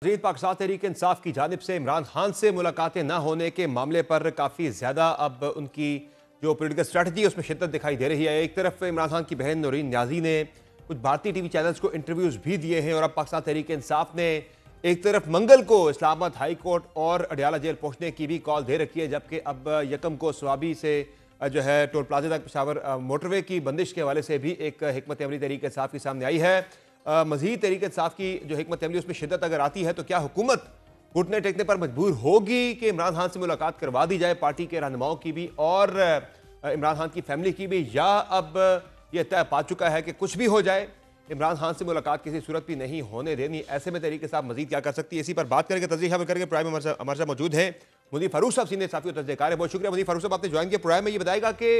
वज़ीर पाकिस्तान तहरीक इंसाफ की जानिब से इमरान खान से मुलाकातें न होने के मामले पर काफ़ी ज़्यादा अब उनकी जो पोलिटिकल स्ट्रेटजी है उसमें शिद्दत दिखाई दे रही है। एक तरफ इमरान खान की बहन नूरीन न्याजी ने कुछ भारतीय टीवी चैनल्स को इंटरव्यूज़ भी दिए हैं और अब पाकिस्तान तहरीक इंसाफ ने एक तरफ मंगल को इस्लामाबाद हाई कोर्ट और अडियाला जेल पहुंचने की भी कॉल दे रखी है, जबकि अब यकम को स्वाबी से जो है टोल प्लाजा तक पेशावर मोटरवे की बंदिश के हवाले से भी एक हिकमत अमली तहरीक इंसाफ की सामने आई है। मजीद तहरीक इंसाफ की जो हिकमत अमली उसमें शिद्दत अगर आती है तो क्या हुकूमत घुटने टेकने पर मजबूर होगी कि इमरान खान से मुलाकात करवा दी जाए, पार्टी के रहनुमाओं की भी और इमरान खान की फैमिली की भी, या अब यह तय पा चुका है कि कुछ भी हो जाए इमरान खान से मुलाकात किसी सूरत भी नहीं होने देनी? ऐसे में तहरीक इंसाफ मजीद क्या कर सकती है, इसी पर बात करेंगे। तस्दीक हम करके प्रोग्राम में हमारे साथ मौजूद हैं मुनीर फारूक साहब, सीनियर साफी और तजज़ियेकार है। बहुत शुक्रिया मुनीर फारूक साहब, आपने ज्वाइन किया प्रोग्राम में। ये बताएगा कि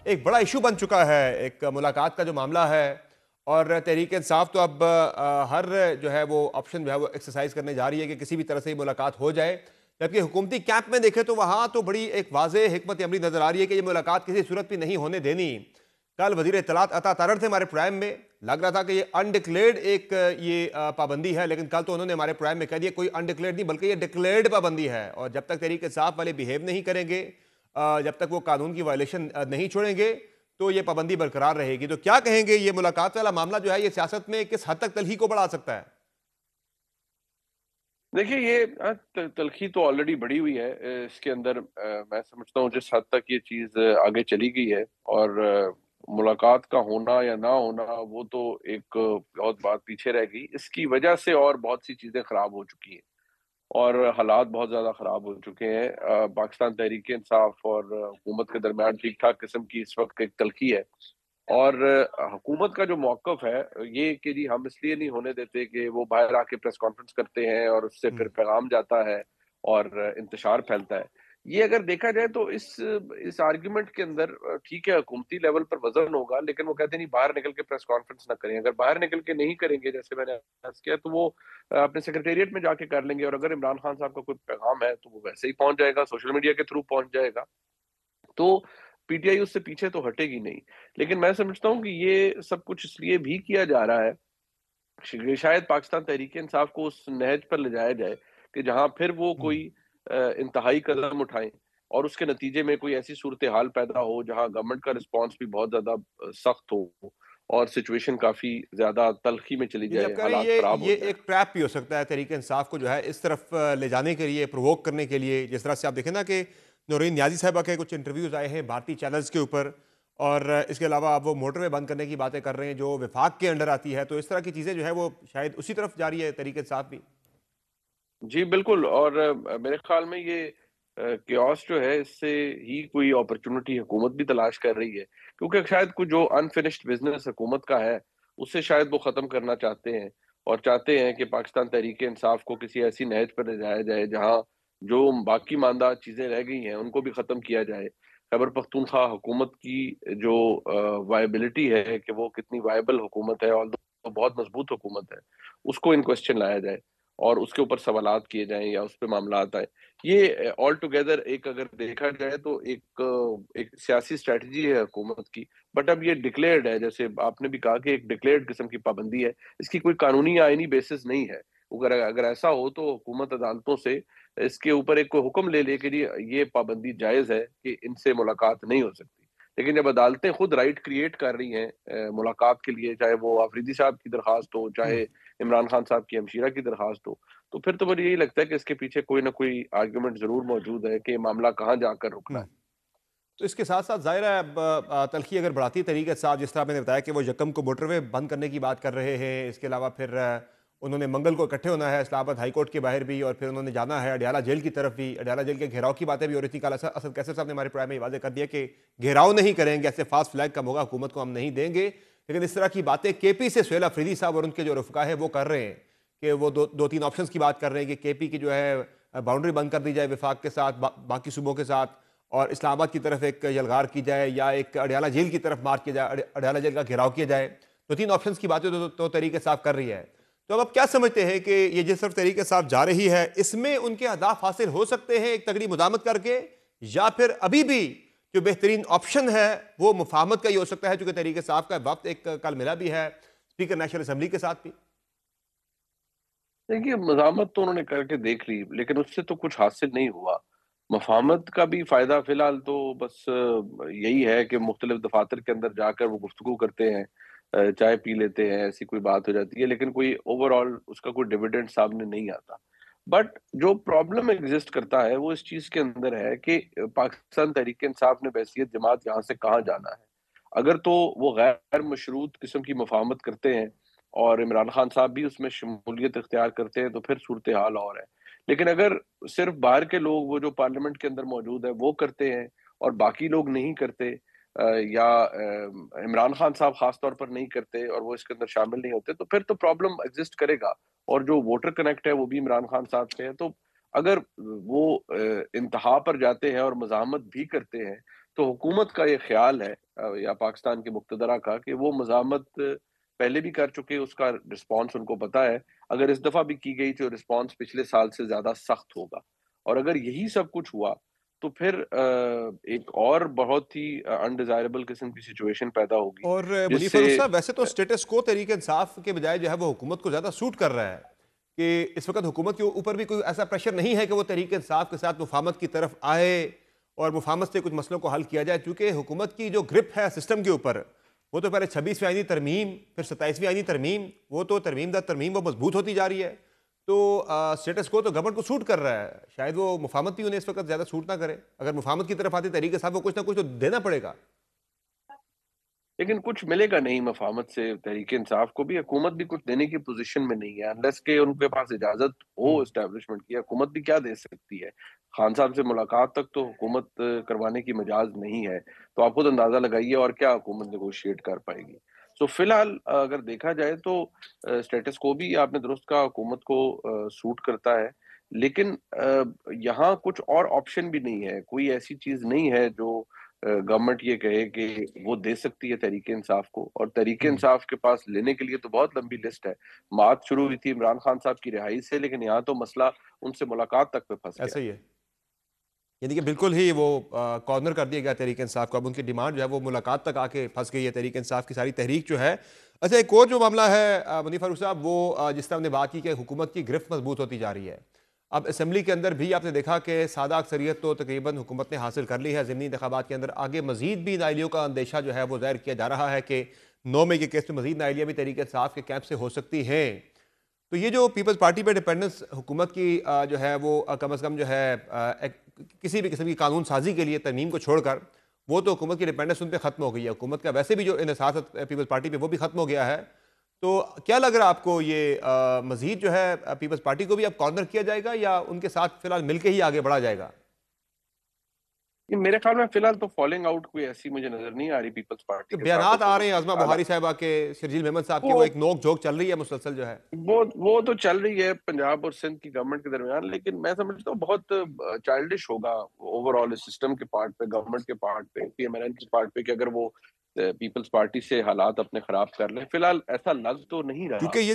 एक बड़ा इशू बन चुका है एक मुलाकात का जो मामला है, और तहरीक इंसाफ तो अब हर जो है वो ऑप्शन जो है वो एक्सरसाइज करने जा रही है कि किसी भी तरह से मुलाकात हो जाए, जबकि हुकूमती कैंप में देखें तो वहाँ तो बड़ी एक वाज़ेह हिकमत अमली नजर आ रही है कि ये मुलाकात किसी सूरत भी नहीं होने देनी। कल वज़ीर इत्तलात अता तारड़ थे हमारे प्रोग्राम में, लग रहा था कि ये अनडिक्लेयर्ड एक ये पाबंदी है, लेकिन कल तो उन्होंने हमारे प्रोग्राम में कह दिया कोई अनडिक्लेयर्ड नहीं बल्कि ये डिक्लेयर्ड पाबंदी है, और जब तक तहरीक इंसाफ वाले बिहेव नहीं करेंगे, जब तक वो कानून की वायलेशन नहीं छोड़ेंगे, तो ये पाबंदी बरकरार रहेगी। तो क्या कहेंगे, ये मुलाकात वाला मामला जो है ये सियासत में किस हद तक तलखी को बढ़ा सकता है? देखिए ये तलखी तो ऑलरेडी बढ़ी हुई है इसके अंदर। मैं समझता हूँ जिस हद तक ये चीज आगे चली गई है, और मुलाकात का होना या ना होना वो तो एक बहुत बात पीछे रह गई। इसकी वजह से और बहुत सी चीजें खराब हो चुकी हैं और हालात बहुत ज्यादा खराब हो चुके हैं। पाकिस्तान तहरीक इंसाफ और हुकूमत के दरमियान ठीक ठाक किस्म की इस वक्त एक तलखी है। और हुकूमत का जो मौक़िफ़ है ये कि जी हम इसलिए नहीं होने देते कि वो बाहर आके प्रेस कॉन्फ्रेंस करते हैं और उससे फिर पैगाम जाता है और इंतशार फैलता है। ये अगर देखा जाए तो इस आर्गुमेंट के अंदर ठीक है, हुकूमती लेवल पर वज़न होगा, लेकिन वो कहते हैं नहीं बाहर निकल के प्रेस कॉन्फ्रेंस ना करें। अगर बाहर निकल के नहीं करेंगे जैसे मैंने अर्ज़ किया, तो वो अपने सेक्रेटेरिएट में जाके कर लेंगे, और अगर इमरान खान साहब का कोई पैगाम है तो वो वैसे ही पहुँच जाएगा, सोशल मीडिया के थ्रू पहुँच जाएगा। तो पीटीआई उससे पीछे तो हटेगी नहीं। लेकिन मैं समझता हूँ कि ये सब कुछ इसलिए भी किया जा रहा है कि शायद पाकिस्तान तहरीक-ए-इंसाफ को उस नहज पर ले जाया जाए कि जहाँ फिर वो कोई इंतहाई कदम उठाएँ और उसके नतीजे में कोई ऐसी सूरत-ए-हाल पैदा हो जहाँ गवर्नमेंट का रिस्पॉन्स भी बहुत ज़्यादा सख्त हो और सिचुएशन काफ़ी ज़्यादा तल्ख़ी में चली यानी आप जाए, कह रहे हैं हालात खराब हो ये जाएँ। एक ट्रैप भी हो सकता है तहरीक इंसाफ को जो है इस तरफ ले जाने के लिए, प्रोवोक करने के लिए। जिस तरह से आप देखें ना कि नूरीन न्याजी साहबा के कुछ इंटरव्यूज़ आए हैं भारतीय चैनल्स के ऊपर, और इसके अलावा अब वो मोटरवे बंद करने की बातें कर रहे हैं जो विफाक के अंडर आती है, तो इस तरह की चीज़ें जो है वो शायद उसी तरफ जा रही है तहरीक इंसाफ भी। जी, बिल्कुल। और मेरे ख़्याल में ये कियोस्क जो है इससे ही कोई अपॉर्च्युनिटी हुकूमत भी तलाश कर रही है। क्योंकि शायद कुछ जो अनफिनिश्ड बिज़नेस हुकूमत का है, उसे शायद वो ख़त्म करना चाहते हैं, और चाहते हैं कि पाकिस्तान तहरीक-ए-इंसाफ को किसी ऐसी नहज पर ले जाया जाए जहाँ जो बाकी मांदा चीज़ें रह गई हैं, उनको भी ख़त्म किया जाए। खैबर पख्तूनख्वा हुकूमत की जो वायबिलिटी है कि वो कितनी वायबल हुकूमत है, ऑल्दो बहुत मज़बूत हुकूमत है, उसको इन क्वेश्चन लाया जाए और उसके ऊपर सवालात किए जाएँ या उस पे मामलात आए। ये ऑल टुगेदर एक अगर देखा जाए तो एक सियासी स्ट्रैटेजी है हुकूमत की, बट अब ये डिक्लेयर्ड है, जैसे आपने भी कहा कि एक डिक्लेयर्ड किस्म की पाबंदी है, इसकी कोई कानूनी या आईनी बेसिस नहीं है। अगर अगर ऐसा हो तो हुकूमत अदालतों से इसके ऊपर एक कोई हुक्म ले ले कि जी ये पाबंदी जायज़ है कि इनसे मुलाकात नहीं हो सकती। लेकिन जब अदालतें खुद राइट क्रिएट कर रही हैं मुलाकात के लिए, चाहे वो आफरीदी साहब की दरख्वास्त हो, चाहे इमरान खान साहब की हमशीरा की दरख्वास्त हो, तो फिर तो मुझे यही लगता है कि इसके पीछे कोई ना कोई आर्गुमेंट ज़रूर मौजूद है कि ये मामला कहाँ जाकर रुकना हम्म। है। तो इसके साथ साथ ज़ाहिर है अब तलखी अगर बढ़ाती तरीके से, जिस तरह मैंने बताया कि वो यकम को मोटरवे बंद करने की बात कर रहे हैं, इसके अलावा फिर उन्होंने मंगल को इकट्ठे होना है इस्लामाबाद हाई कोर्ट के बाहर भी, और फिर उन्होंने जाना है अडियाला जेल की तरफ भी। अडियाला जेल के घेराव की बातें भी हो रही थी। कल असद कैसर साहब ने हमारे प्रोग्राम में वादे कर दिया कि घेराव नहीं करेंगे, ऐसे फास्ट फ्लैग कम होगा, हुकूमत को हम नहीं देंगे। लेकिन इस तरह की बातें केपी से सुहेल अफरीदी साहब और उनके जो रफका है वो कर रहे हैं कि वो दो तीन ऑप्शंस की बात कर रहे हैं कि केपी की जो है बाउंड्री बंद कर दी जाए विफाक के साथ, बाकी सूबों के साथ, और इस्लामाबाद की तरफ एक यलगार की जाए या एक अडियाला जेल की तरफ मार्च किया जाए, अडियाला जेल का घेराव किया जाए। दो तीन ऑप्शंस की बातें तो तरीके साफ कर रही है। तो अब आप क्या समझते हैं कि ये जिस तरफ तरीके साफ जा रही है, इसमें उनके अहदाफ हासिल हो सकते हैं एक तगड़ी मुदामत करके, या फिर अभी भी जो बेहतरीन ऑप्शन है वो मुफाहमत का ही हो सकता है, चूंकि तरीके साफ का वक्त एक कल मिला भी है स्पीकर नेशनल असम्बली के साथ भी? देखिए, मज़ामत तो उन्होंने करके देख ली, लेकिन उससे तो कुछ हासिल नहीं हुआ। मफ़ाहमत का भी फ़ायदा फ़िलहाल तो बस यही है कि मुख्तलिफ़ दफ़ातर के अंदर जाकर वो गुफ्तगू करते हैं, चाय पी लेते हैं, ऐसी कोई बात हो जाती है, लेकिन कोई ओवरऑल उसका कोई डिविडेंड सामने नहीं आता। बट जो प्रॉब्लम एक्ज़िस्ट करता है, वो इस चीज़ के अंदर है कि पाकिस्तान तहरीक-ए-इंसाफ ने बहैसियत जमात यहाँ से कहाँ जाना है? अगर तो वो गैर मशरूत किस्म की मफ़ाहमत करते हैं और इमरान खान साहब भी उसमें शमूलियत इख्तियार करते हैं, तो फिर सूरत-ए-हाल और है। लेकिन अगर सिर्फ़ बाहर के लोग वो जो पार्लियामेंट के अंदर मौजूद है, वो करते हैं और बाकी लोग नहीं करते, या इमरान खान साहब ख़ास तौर पर नहीं करते और वो इसके अंदर शामिल नहीं होते, तो फिर तो प्रॉब्लम एक्ज़िस्ट करेगा और जो वोटर कनेक्ट है, वो भी इमरान खान साहब से है। तो अगर वो इंतहा पर जाते हैं और मज़ाहमत भी करते हैं, तो हुकूमत का ये ख़्याल है, या पाकिस्तान के मुक़्तदरा का, कि वो मज़ाहमत पहले भी कर चुके हैं, उसका रिस्पॉन्स उनको पता है। अगर इस दफ़ा भी की गई तो रिस्पॉन्स पिछले साल से ज़्यादा सख्त होगा और अगर यही सब कुछ हुआ, तो फिर एक और बहुत ही अनडिज़ायरेबल किस्म की सिचुएशन पैदा होगी, और मुनीर जिससे फरूख साहब, वैसे तो स्टेटस को तरीके इंसाफ के बजाय जो है वो हुकूमत को ज़्यादा सूट कर रहा है कि इस वक्त हुकूमत के ऊपर भी कोई ऐसा प्रेशर नहीं है कि वो तरीके इंसाफ के साथ मुफाहमत की तरफ आए और मुफाहमत से कुछ मसलों को हल किया जाए, क्योंकि हुकूमत की जो ग्रिप है सिस्टम के ऊपर, वो तो पहले 26वीं आईनी तरमीम, फिर 27वीं आईनी तरमीम, वो तो तरमीम दर तरमीम वो मजबूत होती जा रही है। तो स्टेटस को तो गवर्नमेंट को सूट कर रहा है, शायद वो मुफाहमत भी उन्हें इस वक्त ज़्यादा सूट ना करे। अगर मुफाहमत की तरफ आते तरीके साहब को कुछ ना कुछ तो देना पड़ेगा। लेकिन कुछ मिलेगा नहीं मफ़ाहमत से तहरीक-ए-इंसाफ को भी, हुकूमत भी कुछ देने की पोज़ीशन में नहीं है, अनलेस के उनके पास इजाज़त हो हम्म। एस्टेब्लिशमेंट की, हुकूमत भी क्या दे सकती है? खान साहब से मुलाकात तक तो हुकूमत करवाने की मजाज़ नहीं है, तो आप खुद अंदाज़ा लगाइए और क्या हुकूमत नेगोशिएट कर पाएगी। सो फिलहाल अगर देखा जाए तो स्टेटस को भी आपने दुरुस्त कहा, हुकूमत को सूट करता है, लेकिन यहाँ कुछ और ऑप्शन भी नहीं है, कोई ऐसी चीज़ नहीं है जो गवर्नमेंट ये कहे कि वो दे सकती है तहरीक-ए-इंसाफ को, और हम्म। तहरीक-ए-इंसाफ के पास लेने के लिए तो बहुत लंबी लिस्ट है। बात शुरू हुई थी इमरान खान साहब की रिहाई से, लेकिन यहाँ तो मसला उनसे मुलाकात तक पे फँस गया ऐसा है। ही है। यानी कि बिल्कुल ही वो कॉर्नर कर दिया गया तहरीक इंसाफ को। अब उनकी डिमांड जो है वो मुलाकात तक आके फंस गई है, तहरीक इंसाफ की सारी तहरीक जो है। अच्छा, एक और जो मामला है मुनीर फारूक साहब, वो जिस तरह हमने बात की कि हुकूमत की गिरफ्त मजबूत होती जा रही है। अब असम्बली के अंदर भी आपने देखा कि सादा अक्सरियत तो तकरीबन हुकूमत ने हासिल कर ली है ज़िमनी इंतखाबात के अंदर। आगे मजीद भी नाइलियों का अंदेशा जो है वो ज़ाहिर किया जा रहा है कि 9 मई के केस में मजीद नाइलियाँ भी तहरीक इंसाफ के कैंप से हो सकती हैं। तो ये जो पीपल्स पार्टी पे डिपेंडेंस हुकूमत की जो है वो कम अज़ कम जो है किसी भी किस्म की कानून साजी के लिए तरमीम को छोड़कर, वो तो हुकूमत की डिपेंडेंस उन पे ख़त्म हो गई है। हुकूमत का वैसे भी जो इन्हिसार पीपल्स पार्टी पे वो भी ख़त्म हो गया है। तो क्या लग रहा है आपको, ये मज़ीद जो है पीपल्स पार्टी को भी अब कॉर्नर किया जाएगा या उनके साथ फिलहाल मिल के ही आगे बढ़ा जाएगा? ये मेरे ख्याल में फिलहाल तो फॉलिंग आउट कोई ऐसी मुझे नज़र नहीं आ रही पीपल्स पार्टी जो के साथ बयानात आ रहे हुकूमत हैं की। आज़मा बुहारी साहिबा के, शर्जील मेमन साहब की, वो वो एक नोक झोंक चल रही है मुसलसल जो है। वो तो चल रही है पंजाब और सिंध की गवर्नमेंट के दरमियान, लेकिन मैं समझता हूँ बहुत चाइल्डिश होगा ओवरऑल इस सिस्टम के पार्ट पे, गवर्नमेंट के पार्ट पे, पीएमएलएन के पार्ट पे, कि अगर वो पीपल्स पार्टी से हालात अपने खराब कर लें। फिलहाल ऐसा लग तो नहीं रहा। क्योंकि ये